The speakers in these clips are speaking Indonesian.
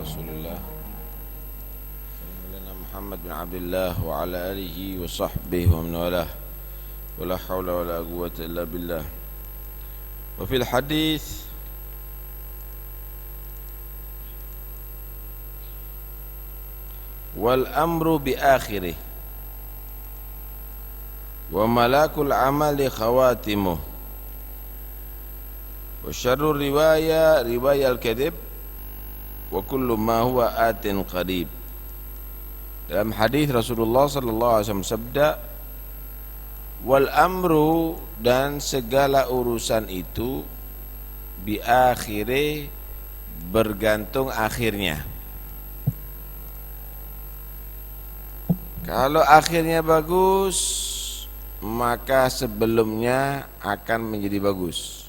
Rasulullah Sayyidina Muhammad bin Abdullah wa ala alihi wa sahbihi wa man walah wa la hawla wa la quwwata illa billah. Wa fil hadith wal amru bi akhirih wa malakul amali khawatimuh wa syarrur riwayah riwayal kadhib wa kullu ma huwa atin qarib. Dalam hadis Rasulullah sallallahu alaihi wasallam sabda, wal amru, dan segala urusan itu, bi akhire, bergantung akhirnya. Kalau akhirnya bagus, maka sebelumnya akan menjadi bagus.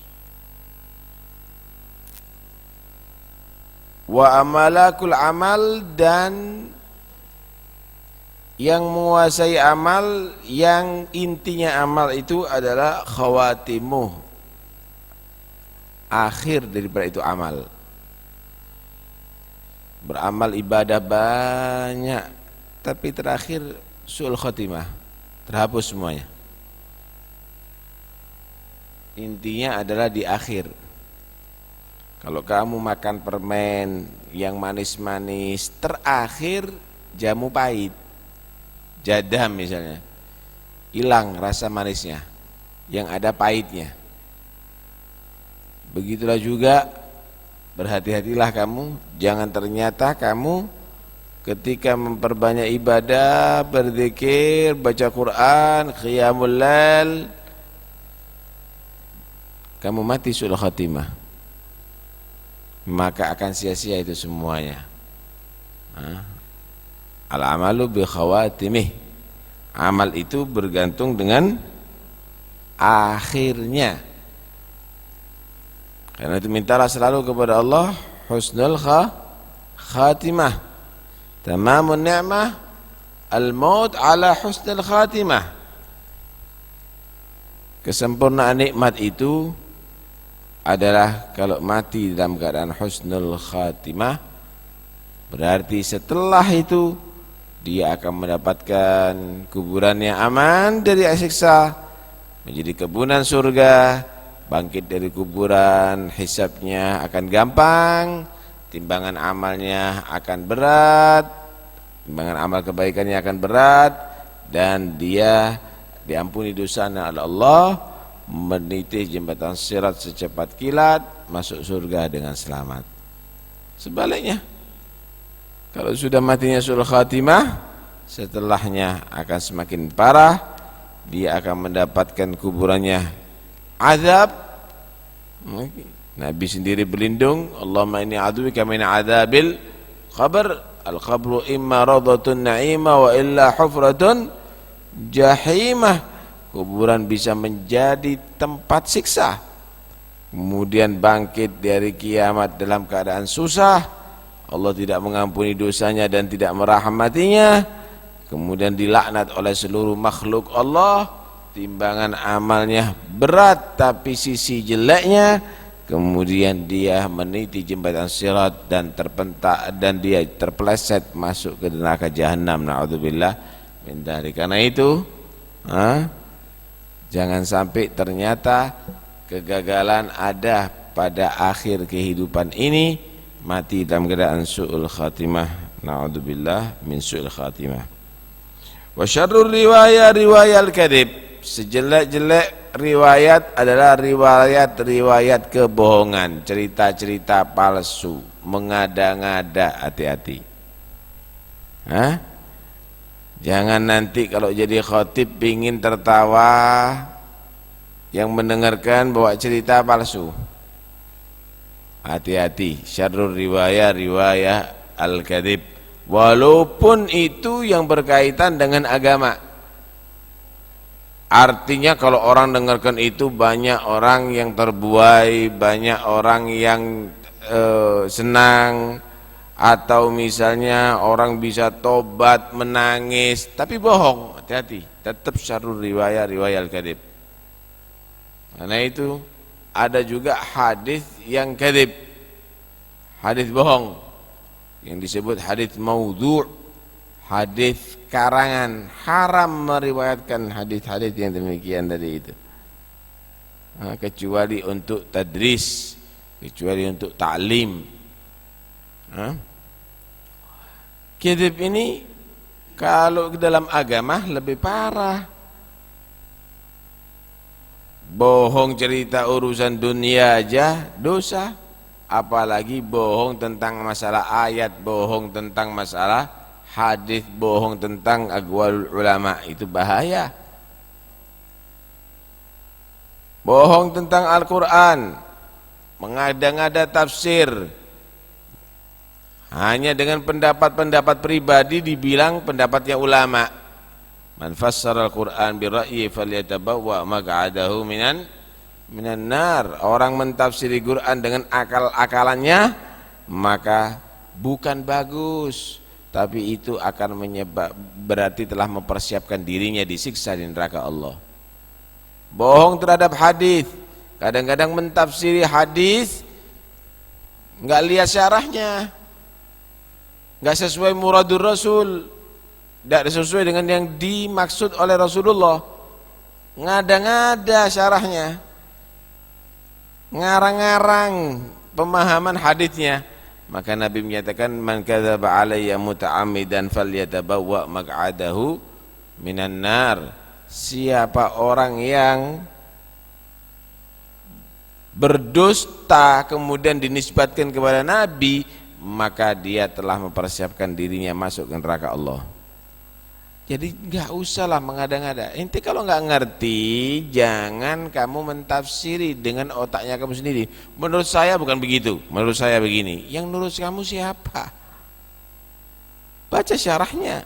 Wa amalakul amal, dan yang menguasai amal, yang intinya amal itu adalah khawatimuh, akhir daripada itu amal. Beramal ibadah banyak, tapi terakhir su'ul khotimah, terhapus semuanya. Intinya adalah di akhir. Kalau kamu makan permen yang manis-manis, terakhir jamu pahit, jadam misalnya, hilang rasa manisnya, yang ada pahitnya. Begitulah juga, berhati-hatilah kamu, jangan ternyata kamu ketika memperbanyak ibadah, berzikir, baca Quran, qiyamul lail, kamu mati su'ul khatimah, maka akan sia-sia itu semuanya. Al-amalu bi khawatimih, amal itu bergantung dengan akhirnya. Karena itu mintalah selalu kepada Allah husnul khatimah, tamamun ni'mah, al-maut ala husnul khatimah. Kesempurnaan nikmat itu adalah kalau mati dalam keadaan husnul khatimah, berarti setelah itu dia akan mendapatkan kuburannya aman dari siksa, menjadi kebunan surga, bangkit dari kuburan, hisabnya akan gampang, timbangan amalnya akan berat, timbangan amal kebaikannya akan berat, dan dia diampuni dosanya oleh Allah, meniti jembatan sirat secepat kilat, masuk surga dengan selamat. Sebaliknya, kalau sudah matinya su'ul khatimah, setelahnya akan semakin parah, dia akan mendapatkan kuburannya azab. Nabi sendiri berlindung, Allahumma inni a'udzubika min adzabil qabr, al-qabru imma rawdatun na'imah wa illa hufratun jahimah. Kuburan bisa menjadi tempat siksa, kemudian bangkit dari kiamat dalam keadaan susah, Allah tidak mengampuni dosanya dan tidak merahmatinya, kemudian dilaknat oleh seluruh makhluk Allah, timbangan amalnya berat tapi sisi jeleknya, kemudian dia meniti jembatan sirat dan terpentak, dan dia terpeleset masuk ke neraka jahanam, naudzubillah min dzalik. Karena itu jangan sampai ternyata kegagalan ada pada akhir kehidupan ini, mati dalam keadaan su'ul khatimah, na'udzubillah min su'ul khatimah. Wa syarrur riwayah riwayal kadhib, sejelek-jelek riwayat adalah riwayat-riwayat kebohongan, cerita-cerita palsu, mengada-ngada. Hati-hati. Jangan nanti kalau jadi khatib pingin tertawa, yang mendengarkan bawa cerita palsu. Hati-hati, syarrur riwayah riwayah al-kadhib, walaupun itu yang berkaitan dengan agama. Artinya kalau orang dengarkan itu, banyak orang yang terbuai, banyak orang yang senang, atau misalnya orang bisa tobat, menangis, tapi bohong. Hati-hati, tetap syarrur riwayah riwayah al-kadhib. Karena itu ada juga hadis yang kadhib, hadis bohong, yang disebut hadis maudhu', hadis karangan. Haram meriwayatkan hadis-hadis yang demikian tadi itu. Kecuali untuk tadris, kecuali untuk ta'lim. Kadzib ini kalau dalam agama lebih parah. Bohong cerita urusan dunia aja dosa, apalagi bohong tentang masalah ayat, bohong tentang masalah hadis, bohong tentang aqwalul ulama, itu bahaya. Bohong tentang Al-Quran, mengada-ngada tafsir, hanya dengan pendapat-pendapat pribadi dibilang pendapatnya ulama. Man fassara al-Quran birra'yi falyatabawwa maq'adahu minan nar. Orang mentafsiri Quran dengan akal-akalannya maka bukan bagus, tapi itu akan berarti telah mempersiapkan dirinya disiksa di neraka Allah. Bohong terhadap hadis, kadang-kadang mentafsiri hadis enggak lihat syarahnya, enggak sesuai muradur Rasul, tidak sesuai dengan yang dimaksud oleh Rasulullah, ngada-ngada syarahnya, ngarang-ngarang pemahaman hadisnya. Maka Nabi menyatakan, man kadzaba alayya muta'ammidan falyatabawwa maq'adahu minan nar. Siapa orang yang berdusta kemudian dinisbatkan kepada Nabi, maka dia telah mempersiapkan dirinya masuk ke neraka Allah. Jadi enggak usahlah mengada-ngada. Inti kalau enggak ngerti, jangan kamu mentafsiri dengan otaknya kamu sendiri. Menurut saya bukan begitu, menurut saya begini. Yang menurut kamu siapa? Baca syarahnya,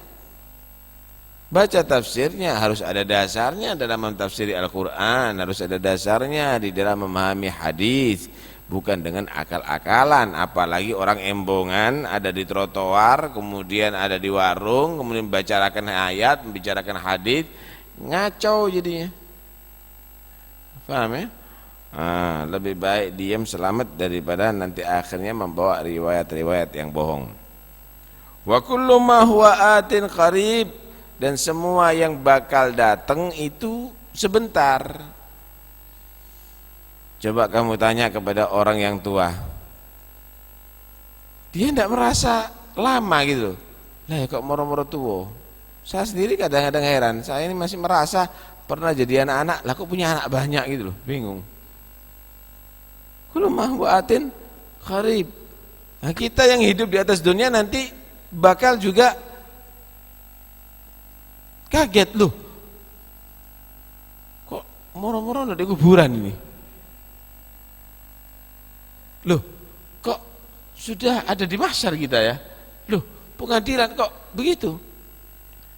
baca tafsirnya, harus ada dasarnya dalam mentafsiri Al-Quran, harus ada dasarnya di dalam memahami hadis. Bukan dengan akal-akalan, apalagi orang embongan ada di trotoar, kemudian ada di warung, kemudian membicarakan ayat, membicarakan hadis, ngaco jadinya. Paham ya? Lebih baik diam selamat daripada nanti akhirnya membawa riwayat-riwayat yang bohong. Wa kullu ma huwa atin qarib, dan semua yang bakal datang itu sebentar. Coba kamu tanya kepada orang yang tua, dia tidak merasa lama gitu. Lah kok moro-moro tua. Saya sendiri kadang-kadang heran, saya ini masih merasa pernah jadi anak-anak, lah kok punya anak banyak gitu loh, bingung. Kullu ma huwa atin qarib. Nah, kita yang hidup di atas dunia nanti bakal juga kaget loh. Kok moro-moro udah di kuburan ini? Loh, kok sudah ada di mahsyar kita ya? Loh, pengadilan kok begitu?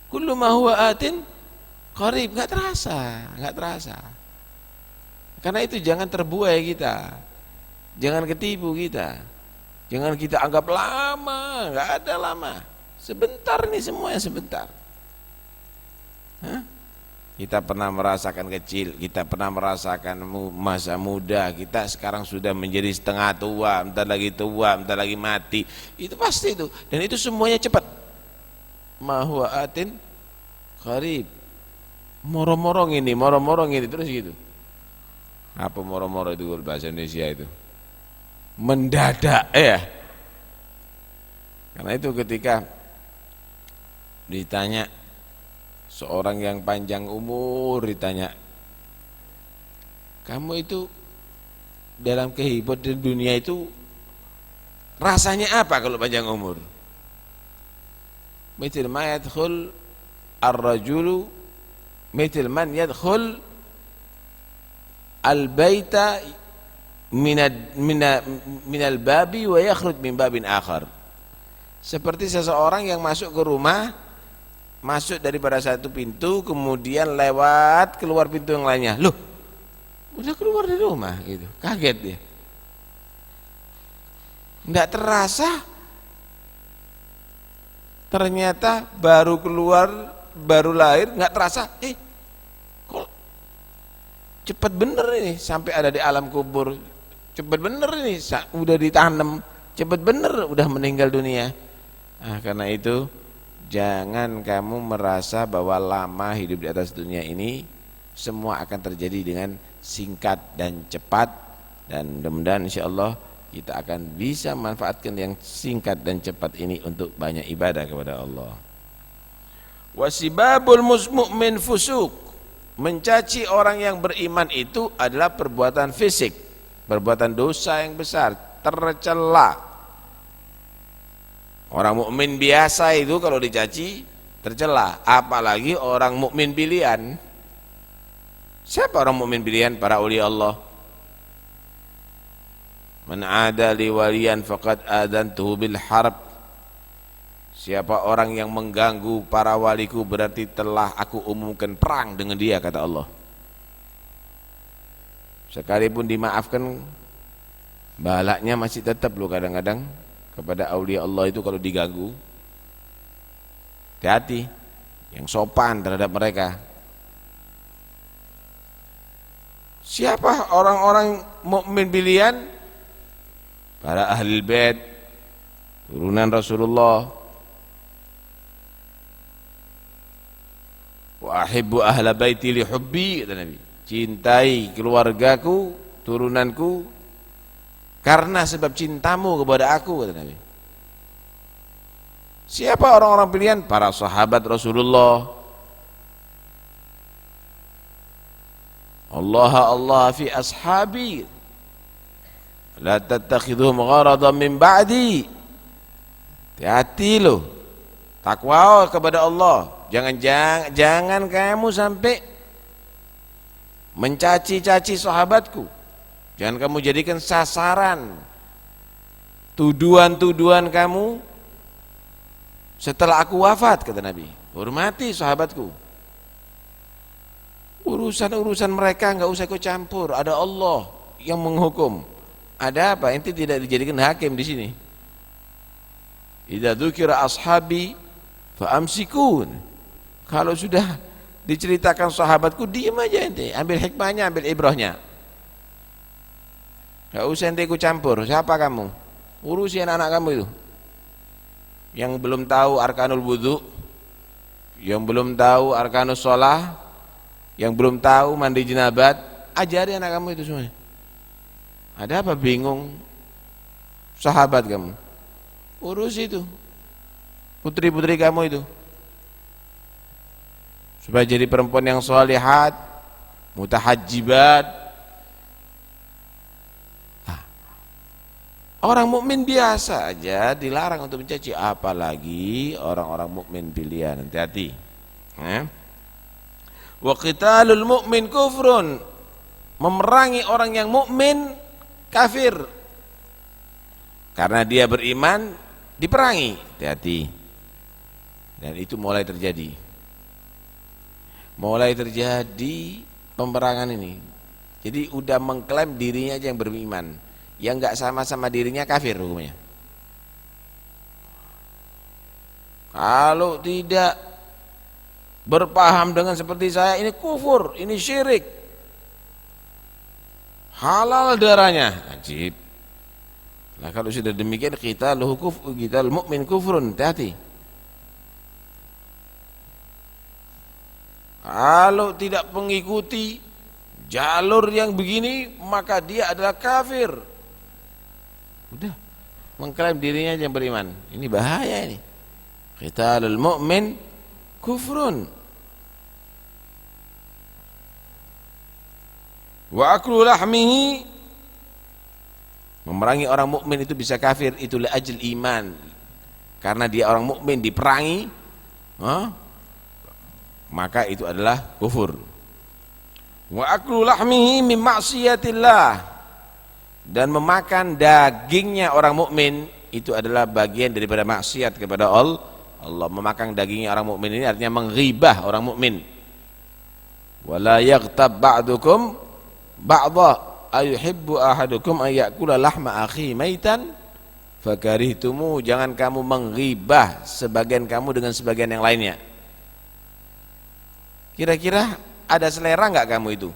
Kullu ma huwa atin qarib, enggak terasa. Karena itu jangan terbuai kita. Jangan ketipu kita. Jangan kita anggap lama, enggak ada lama. Sebentar nih semuanya sebentar. Kita pernah merasakan kecil, kita pernah merasakan masa muda, kita sekarang sudah menjadi setengah tua, bentar lagi mati. Itu pasti itu, dan itu semuanya cepat. Ma huwa atin qarib. Moro-moro ini terus gitu. Apa moro-moro itu bahasa Indonesia itu? Mendadak ya. Karena itu ketika ditanya seorang yang panjang umur, ditanya, kamu itu dalam kehidupan dunia itu rasanya apa kalau panjang umur? Mithil ma yadkhul ar-rajulu mithil man yadkhul al-baita minal babi wa yakhruj min babin akhar. Seperti seseorang yang masuk ke rumah, masuk daripada satu pintu, kemudian lewat keluar pintu yang lainnya. Loh, udah keluar dari rumah gitu. Kaget dia. Enggak terasa. Ternyata baru keluar, baru lahir, enggak terasa. Kok cepat bener ini sampai ada di alam kubur. Cepat bener ini udah ditanam. Cepat bener udah meninggal dunia. Karena itu jangan kamu merasa bahwa lama hidup di atas dunia ini semua akan terjadi dengan singkat dan cepat, dan mudah-mudahan insyaallah kita akan bisa manfaatkan yang singkat dan cepat ini untuk banyak ibadah kepada Allah. Wasibabul mu'min fusuk, mencaci orang yang beriman itu adalah perbuatan fisik, perbuatan dosa yang besar, tercela. Orang mukmin biasa itu kalau dicaci tercela, apalagi orang mukmin pilihan. Siapa orang mukmin pilihan? Para aulia Allah. Man ada li waliyan faqad adantuhu bil harb. Siapa orang yang mengganggu para waliku berarti telah aku umumkan perang dengan dia, kata Allah. Sekalipun dimaafkan, balaknya masih tetap loh kadang-kadang. Kepada aulia Allah itu kalau diganggu, hati-hati, yang sopan terhadap mereka. Siapa orang-orang mukmin pilihan? Para ahli bait, turunan Rasulullah. Wa ahibbu ahla baiti li hubbi, kata Nabi. Cintai keluargaku, turunanku karena sebab cintamu kepada aku, kata Nabi. Siapa orang-orang pilihan? Para sahabat Rasulullah. Allah fi ashabi la tattakhidhuhum gharadan min ba'di. Hati-hati loh, takwa kepada Allah. Jangan kamu sampai mencaci-caci sahabatku. Jangan kamu jadikan sasaran tuduhan-tuduhan kamu setelah aku wafat, kata Nabi. Hormati sahabatku. Urusan-urusan mereka enggak usah kau campur. Ada Allah yang menghukum. Ada apa? Ente tidak dijadikan hakim di sini. Idza dzukira ashabi fa amsikun. Kalau sudah diceritakan sahabatku, diam aja ente. Ambil hikmahnya, ambil ibrahnya. Gak usah ente ikut campur. Siapa kamu? Urusi anak-anak kamu itu yang belum tahu arkanul wudu, yang belum tahu arkanus shalah, yang belum tahu mandi jenabat. Ajari anak kamu itu semua. Ada apa bingung sahabat kamu? Urus itu putri-putri kamu itu supaya jadi perempuan yang shalihat, mutahajjibat. Orang mukmin biasa aja dilarang untuk mencaci, apalagi orang-orang mukmin pilihan. Hati-hati. Wa qitalul mu'min kufrun, memerangi orang yang mukmin kafir. Karena dia beriman diperangi. Hati-hati. Dan itu mulai terjadi. Mulai terjadi peperangan ini. Jadi udah mengklaim dirinya aja yang beriman. Yang enggak sama-sama dirinya kafir hukumnya. Kalau tidak berpaham dengan seperti saya, ini kufur, ini syirik, halal darahnya, ajib. Nah kalau sudah demikian, kita mukmin kufrun, hati-hati. Kalau tidak mengikuti jalur yang begini, maka dia adalah kafir. Udah mengklaim dirinya yang beriman. Ini bahaya ini. Qitalul mu'min kufrun. Wa aklu lahmihi, memerangi orang mukmin itu bisa kafir, itu li ajl iman. Karena dia orang mukmin diperangi, maka itu adalah kufur. Wa aklu lahmihi min ma'siyatillah, dan memakan dagingnya orang mukmin itu adalah bagian daripada maksiat kepada Allah. Memakan dagingnya orang mukmin ini artinya menghibah orang mukmin. Wala yaghtab ba'dukum ba'dha ayuhibbu ahadukum ay ya'kula lahma akhi maitan fakarihtumu. Jangan kamu menghibah sebagian kamu dengan sebagian yang lainnya. Kira-kira ada selera enggak kamu itu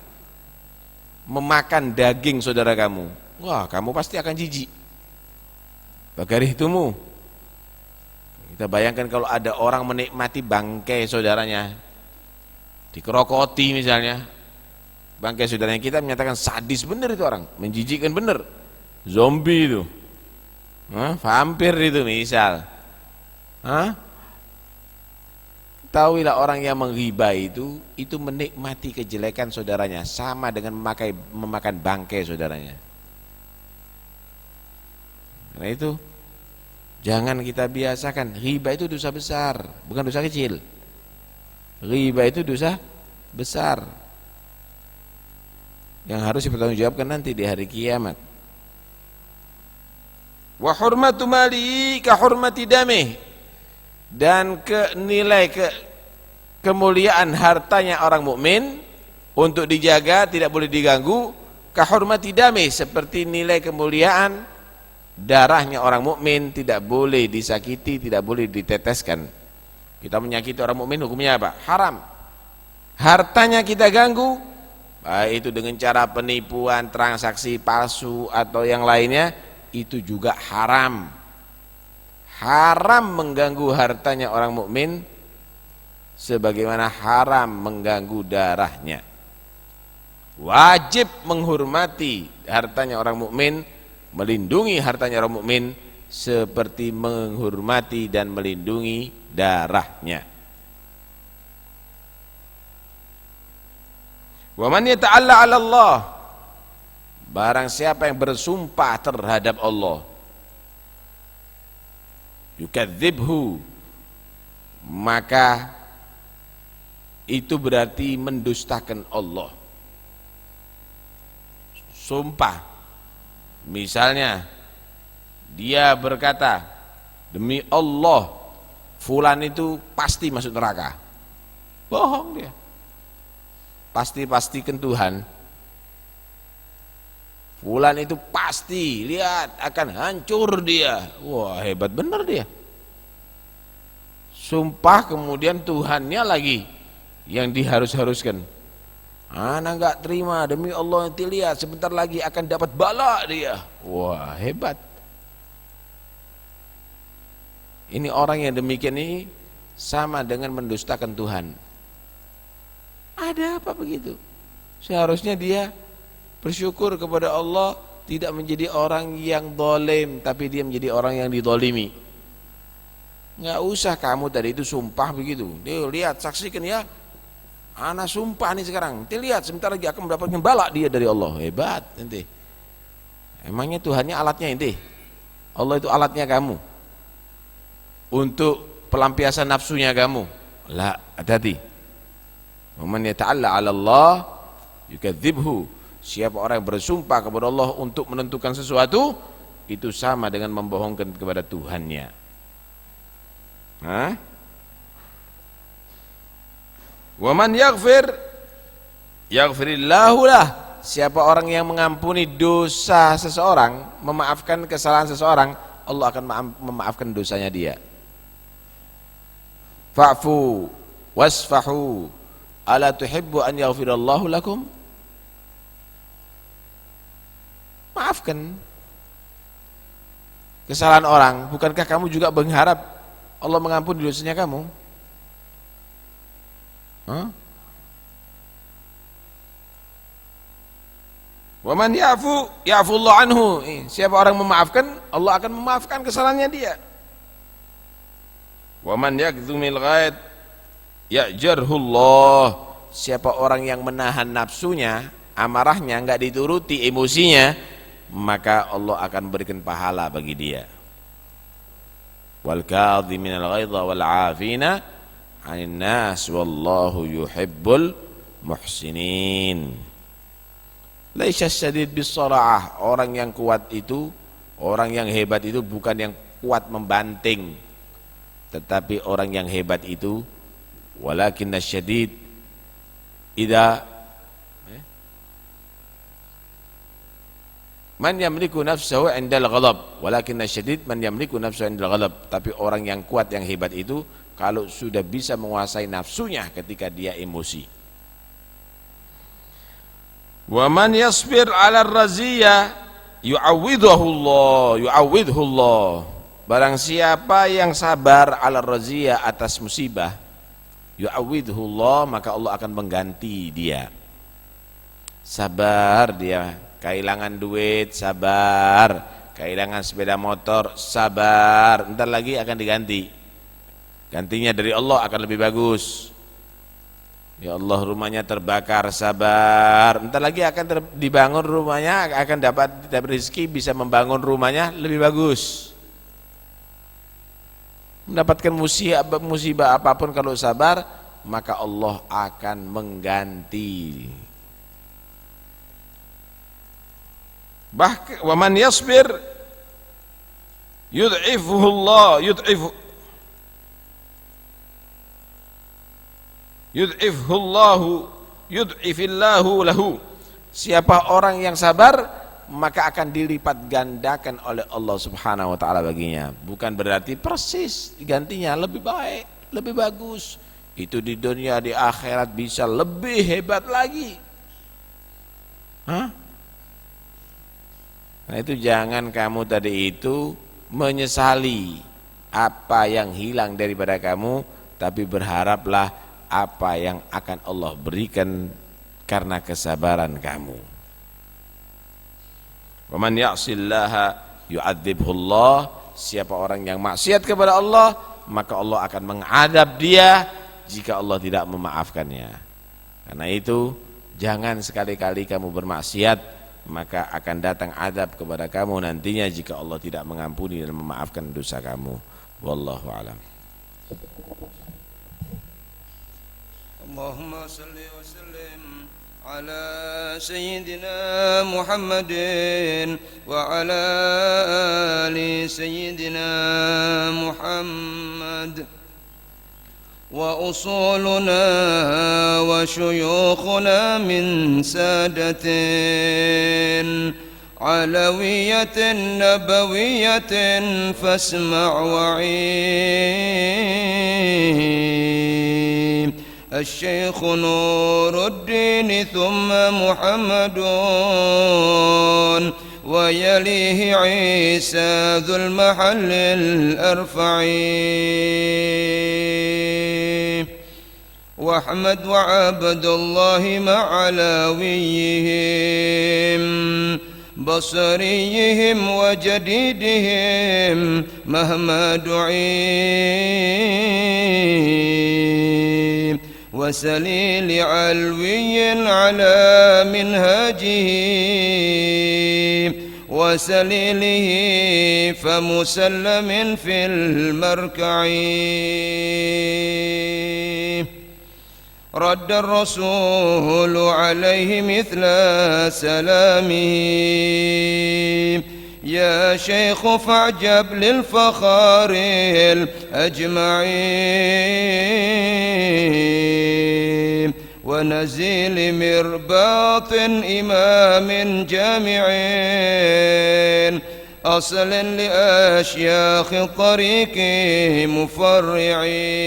memakan daging saudara kamu? Wah, kamu pasti akan jijik. Fakarihtumu. Kita bayangkan kalau ada orang menikmati bangkai saudaranya, dikerokoti misalnya, bangkai saudaranya, kita menyatakan sadis bener itu orang, menjijikkan bener, zombie itu, vampir itu misal. Tahuilah orang yang menghibah itu menikmati kejelekan saudaranya sama dengan memakan bangkai saudaranya. Karena itu jangan kita biasakan. Ghibah itu dosa besar, bukan dosa kecil. Ghibah itu dosa besar yang harus dipertanggungjawabkan nanti di hari kiamat. Wa hurmatu mali ka hurmati damih, dan kemuliaan hartanya orang mukmin untuk dijaga, tidak boleh diganggu, ka hurmati damih, seperti nilai kemuliaan darahnya orang mukmin, tidak boleh disakiti, tidak boleh diteteskan. Kita menyakiti orang mukmin hukumnya apa? Haram. Hartanya kita ganggu, baik itu dengan cara penipuan, transaksi palsu atau yang lainnya, itu juga haram. Haram mengganggu hartanya orang mukmin sebagaimana haram mengganggu darahnya. Wajib menghormati hartanya orang mukmin, melindungi hartanya orang mukmin seperti menghormati dan melindungi darahnya. Wa man yata'alla 'ala Allah, barang siapa yang bersumpah terhadap Allah, yukadzibhu, maka itu berarti mendustakan Allah. Sumpah, misalnya dia berkata, demi Allah fulan itu pasti masuk neraka, bohong dia. Pasti-pastikan Tuhan, fulan itu pasti, lihat akan hancur dia. Wah, hebat benar dia. Sumpah kemudian Tuhannya lagi yang diharus-haruskan. Anak enggak terima, demi Allah nanti lihat sebentar lagi akan dapat bala dia. Wah, hebat. Ini orang yang demikian ini sama dengan mendustakan Tuhan. Ada apa begitu? Seharusnya dia bersyukur kepada Allah, tidak menjadi orang yang zalim, tapi dia menjadi orang yang dizalimi. Enggak usah kamu tadi itu sumpah begitu. Dia lihat, saksikan ya. Ana sumpah nih sekarang. Dia lihat sebentar lagi akan mendapatkan bala dia dari Allah. Hebat ente. Emangnya Tuhannya alatnya ente? Allah itu alatnya kamu untuk pelampiasan nafsunya kamu? La, hati-hati. Man yata'alla 'ala Allah yukadzibhu. Siapa orang yang bersumpah kepada Allah untuk menentukan sesuatu, itu sama dengan membohongkan kepada Tuhannya. Wa man yaghfirillahu lah. Siapa orang yang mengampuni dosa seseorang, memaafkan kesalahan seseorang, Allah akan memaafkan dosanya dia. Fa'fu wasfahu, ala tuhibbu an yaghfirallahu lakum. Maafkan kesalahan orang. Bukankah kamu juga mengharap Allah mengampuni dosanya kamu? Wa man ya'fu Allah anhu. Siapa orang memaafkan, Allah akan memaafkan kesalahannya dia. Wa man yakdzumil ghaid ya'jarhullah. Siapa orang yang menahan nafsunya, amarahnya, enggak dituruti emosinya, maka Allah akan berikan pahala bagi dia. Wal kadhiminal ghaidha wal 'afina 'anil nas wallahu yuhibbul muhsinin. Laisa syadid bis-sara'ah. Orang yang kuat itu, orang yang hebat itu bukan yang kuat membanting, tetapi orang yang hebat itu walakinna syadid idza man yamliku nafsahu 'indal ghadab, walakinna syadid man yamliku nafsahu 'indal ghadab. Tapi orang yang kuat, yang hebat itu kalau sudah bisa menguasai nafsunya ketika dia emosi. Wa man yasbir 'ala ar-raziyah yu'awwidhu Allah. barang siapa yang sabar ala razia atas musibah, yu'awwidhullah, maka Allah akan mengganti dia. Sabar dia, kehilangan duit, sabar, kehilangan sepeda motor, sabar, entar lagi akan diganti. Gantinya dari Allah akan lebih bagus. Ya Allah, rumahnya terbakar, sabar, entar lagi akan dibangun rumahnya, akan dapat rezeki, bisa membangun rumahnya lebih bagus. Mendapatkan musibah apapun kalau sabar, maka Allah akan mengganti. Bahkan waman yasbir yud'ifuhullah yud'ifillahu lahu. Siapa orang yang sabar, maka akan dilipat gandakan oleh Allah Subhanahu wa taala baginya. Bukan berarti persis digantinya lebih baik, lebih bagus. Itu di dunia, di akhirat bisa lebih hebat lagi. Hah? Nah itu jangan kamu tadi itu menyesali apa yang hilang daripada kamu, tapi berharaplah apa yang akan Allah berikan karena kesabaran kamu. Wa man ya'sillaha yu'adzibhullah, siapa orang yang maksiat kepada Allah, maka Allah akan mengadab dia jika Allah tidak memaafkannya. Karena itu jangan sekali-kali kamu bermaksiat, maka akan datang adab kepada kamu nantinya jika Allah tidak mengampuni dan memaafkan dosa kamu. Wallahu a'lam. Allahumma salli wa sallim ala sayyidina Muhammadin wa ala ali sayyidina Muhammad. وأصولنا وشيوخنا من سادة علوية نبوية فاسمع وعي. الشيخ نور الدين ثم محمد ويليه عيسى ذو المحل الأرفع. وأحمد وعبد الله مع علويهم بصريهم وجديدهم مهما دعي. وسليل علوي على منهاجه وسليله فمسلم في المركع. رد الرسول عليه مثل سلامه. يا شيخ فاعجب للفخار الأجمعين ونزيل مرباط إمام جامع أصل لأشياخ الطريق مفرعين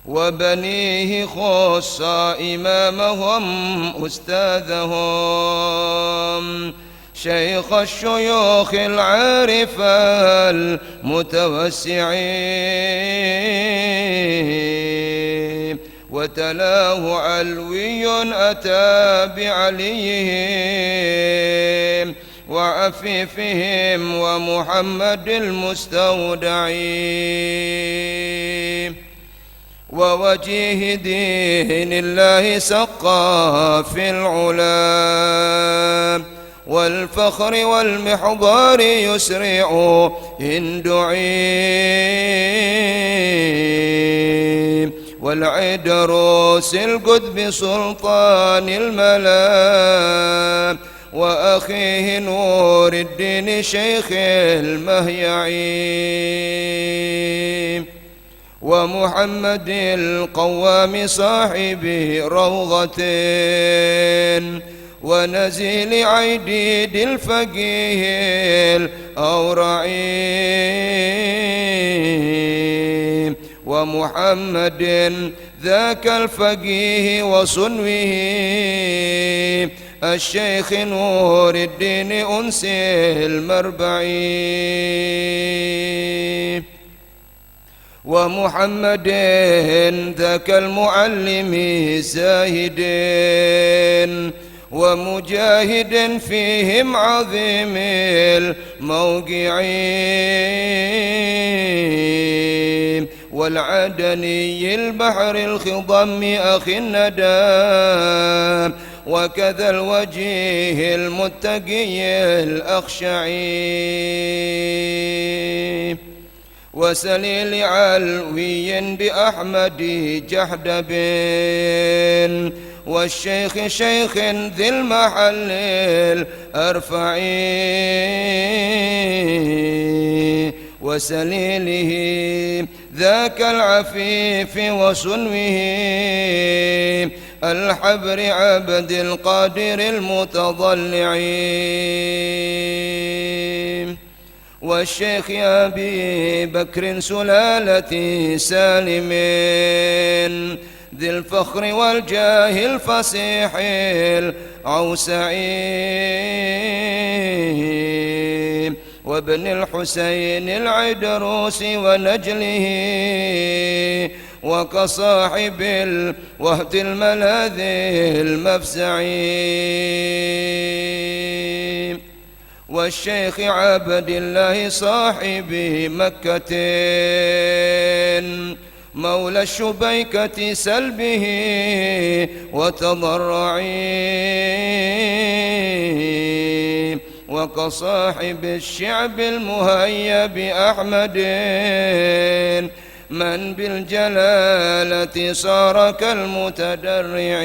وبنيه خص إمامهم أستاذهم شيخ الشيوخ العارف المتوسعين وتلاه علوي أتى بعليهم وعفيفهم ومحمد المستودعين ووجيه دين الله سقى في العلا والفخر والمحضار يسرع إن دعي والعيد روس القطب سلطان الملا وأخيه نور الدين شيخ المهيعين ومحمد القوام صاحب روضة ونزيل عيديد الفقيه الأورعي ومحمد ذاك الفقيه وصنوه الشيخ نور الدين أنس المربعي ومحمد ذاك المعلم زاهد ومجاهد فيهم عظيم الموقع والعدني البحر الخضم أخي الندى وكذا الوجيه المتقي الأخشعي وسليل علوي بأحمد جحدب والشيخ شيخ ذي المحل الأرفعي وسليله ذاك العفيف وصنوه الحبر عبد القادر المتضلع والشيخ أبي بكر سلالة سالم ذي الفخر والجاه الفصيح العوسعي وابن الحسين العدروس ونجله وكصاحب الوهد الملاذ المفزعي والشيخ عبد الله صاحب مكة مولى الشبيكة سلبه وتضرعي وكصاحب الشعب المهيب أحمد من بالجلالة صار كالمتدرع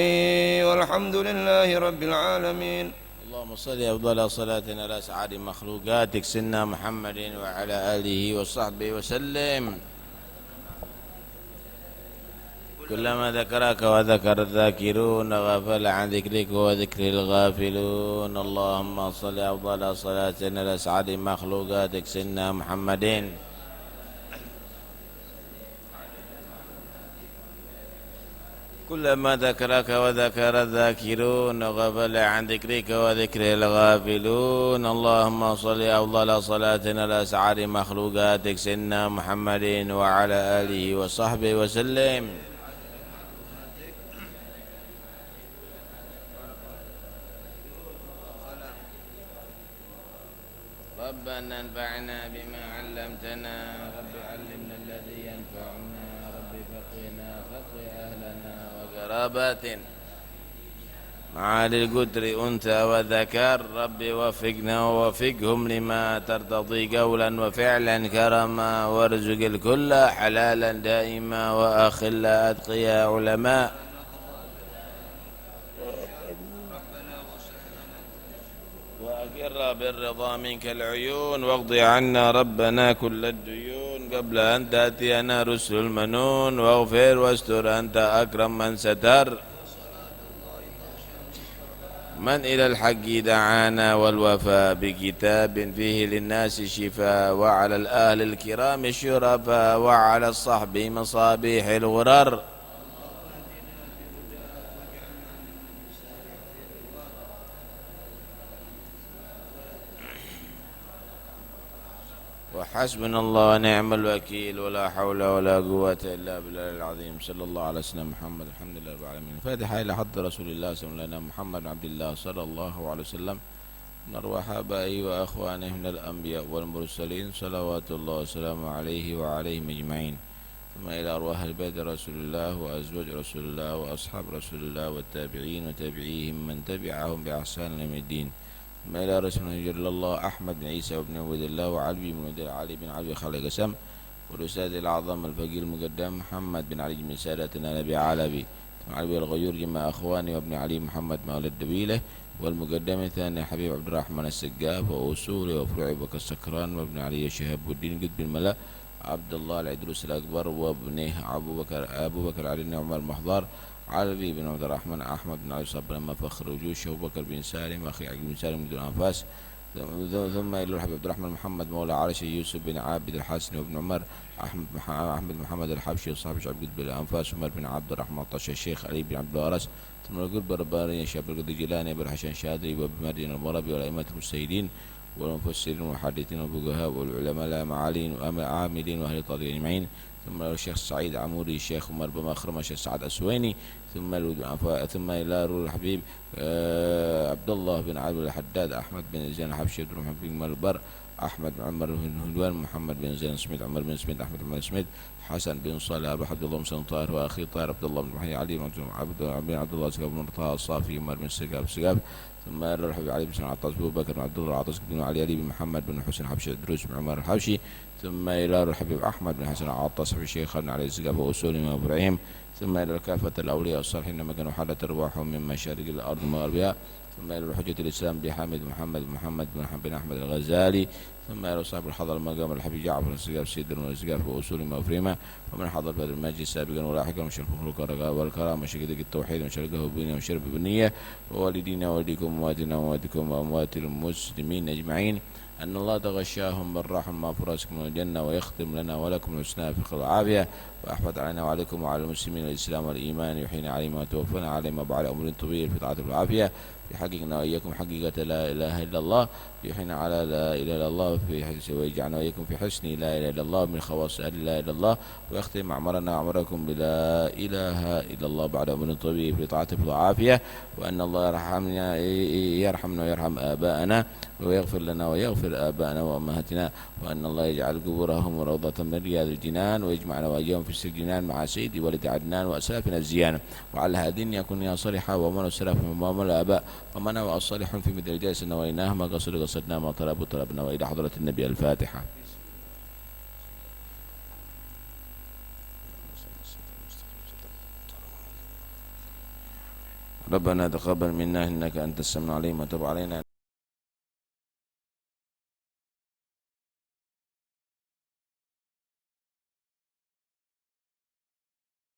والحمد لله رب العالمين. اللهم صل أفضل صلاة على سعاد مخلوقاتك سيدنا محمد وعلى آله وصحبه وسلم. كلما ذكرك وذكر الذاكرون غفل عن ذكرك وذكر الغافلون. اللهم صل أفضل صلاة على سعاد مخلوقاتك سيدنا محمد كلما ذكرك وذكر الذاكرون غفل عن ذكرك وذكر الغافلون. اللهم صل أفضل صلاة على سعاد مخلوقاتك سيدنا محمد وعلى آله وصحبه وسلم. ربنا انفعنا بما علمتنا رب علمنا الذي ينفعنا رب فقنا فقه أهلنا وقرابات معالي القدر أنثى وذكر رب وفقنا ووفقهم لما ترتضي قولا وفعلا كرما وارزق الكل حلالا دائما وأخل أتقياء علماء وأقر بالرضا منك العيون واقض عنا ربنا كل الديون قبل أن تأتينا رسل المنون واغفر واستر أنت أكرم من ستر من إلى الحق دعانا والوفاء بكتاب فيه للناس شفاء وعلى الأهل الكرام الشرفاء وعلى الصحب مصابيح الغرر وحسبنا الله ونعم الوكيل ولا حول ولا قوة إلا بالله العظيم. صلى الله على سيدنا محمد. الحمد لله رب العالمين. فاتحة إلى حضرة رسول الله صلى الله عليه وسلم محمد بن عبد الله صلى الله عليه وسلم من أرواح آبائه وأخوانه من الأنبياء والمرسلين صلوات الله وسلامه عليه وعليهم أجمعين. ثم إلى أرواح البيت رسول الله وأزواج رسول الله وأصحاب رسول الله والتابعين وتابعيهم من تبعهم بإحسان يوم الدين. ثم إلى رسول الله أحمد بن عيسى وابن عبد الله وعلي بن عبد علي بن عبد خالد قسم والأستاذ الأعظم الفقيه المقدم محمد بن علي بن سادتنا نبي علبي علي الغيور جمع أخواني وابن علي محمد مولى الدبيلة والمقدم الثاني حبيب عبد الرحمن السقاف وأصولي وفروعي بكر السكران وابن علي شهاب الدين قطب الملا عبد الله العدروس الأكبر وابنه أبو بكر علي بن عمر المحضار علوي بن عبد الرحمن أحمد بن علي صبر لما فخر وجوش أبو بكر بن سالم أخي عقيل بن سالم بن أنفاس ثم إلى الحبيب عبد الرحمن محمد مولى عرش يوسف بن عابد الحسن وابن عمر أحمد محمد الحبشي وصاحب شعب بالأنفاس عمر بن عبد الرحمن طش الشيخ علي بن عبد الوارث ثم القرب الرباني شاب القدر جيلاني أبو الحسن الشاذلي وبمدين المرابي والأئمة المجتهدين والمفسرين والمحدثين والفقهاء والعلماء العاملين وعاملين وأهل الطريق أجمعين ثم الشيخ سعيد عموري الشيخ عمر بن مخرمة الشيخ سعد السويني ثم إلى روح الحبيب عبد الله بن عبد الحداد أحمد بن زين الحبشي عبد الرحمن بن ملبر أحمد بن عمر بن هلوان محمد بن زين سميد عمر بن سميد أحمد بن سميد حسن بن صالح أبو عبد الله بن طاهر وأخي طاهر عبد الله بن محمد علي بن عبد الله سقاف بن طه الصافي عمر بن سقاف ثم إلى الحبيب علي بن عطاس أبو بكر بن عبد الله عطاس بن علي بن محمد بن حسين حبشي دروس بن عمر الحبشي ثم إلى الحبيب أحمد بن حسن عطاس بن الشيخ بن علي سقاف وأصولهم وإبراهيم ثم إلى كافة الأولياء الصالحين لما كانوا حالت أرواحهم من مشارق الأرض ومغاربها ثم إلى حجة الإسلام بحامد محمد بن أحمد الغزالي ثم إلى صاحب الحضر المقام الحبيب جعفر السقاف سيد والسقاف وأصولهم وإبراهيم ومن حضر بدر المجلس سابقا ولاحقا وشرف الخلق والكرامة شقيق التوحيد وشركه بنا وشرف بالنية ووالدينا ووالديكم وأمواتنا وأمواتكم وأموات المسلمين أجمعين أن الله تغشاهم بالراحة المغفرة من الجنة ويختم لنا ولكم الحسنى في العافية وأحفظ علينا وعليكم وعلى المسلمين الإسلام والإيمان يحيينا عليهم وتوفنا عليهم بعد أمر طويل في طاعة العافية يحققنا وإياكم حقيقة لا إله إلا الله يحيينا على لا إله إلا الله في حسن ويجعلنا وإياكم في حسن لا إله إلا الله من خواص لا إله إلا الله ويختم أعمارنا وأعماركم بلا إله إلا الله بعد أمر طويل في طاعة العافية وأن الله يرحمنا ويرحم آباءنا ويغفر لنا ويغفر آباءنا وأمهاتنا وأن الله يجعل قبورهم روضة من رياض الجنان ويجمعنا وإياهم في السجنان مع سيدي ولد عدنان وأسلافنا الزيان وعلى هذه يكون يا صالحا ومن السلف ومن الآباء ومن هو الصالح في مثل الجالس نويناه ما قصدنا ما طلبنا وإلى حضرة النبي الفاتحة. ربنا تقبل منا إنك أنت السميع العليم وتب علينا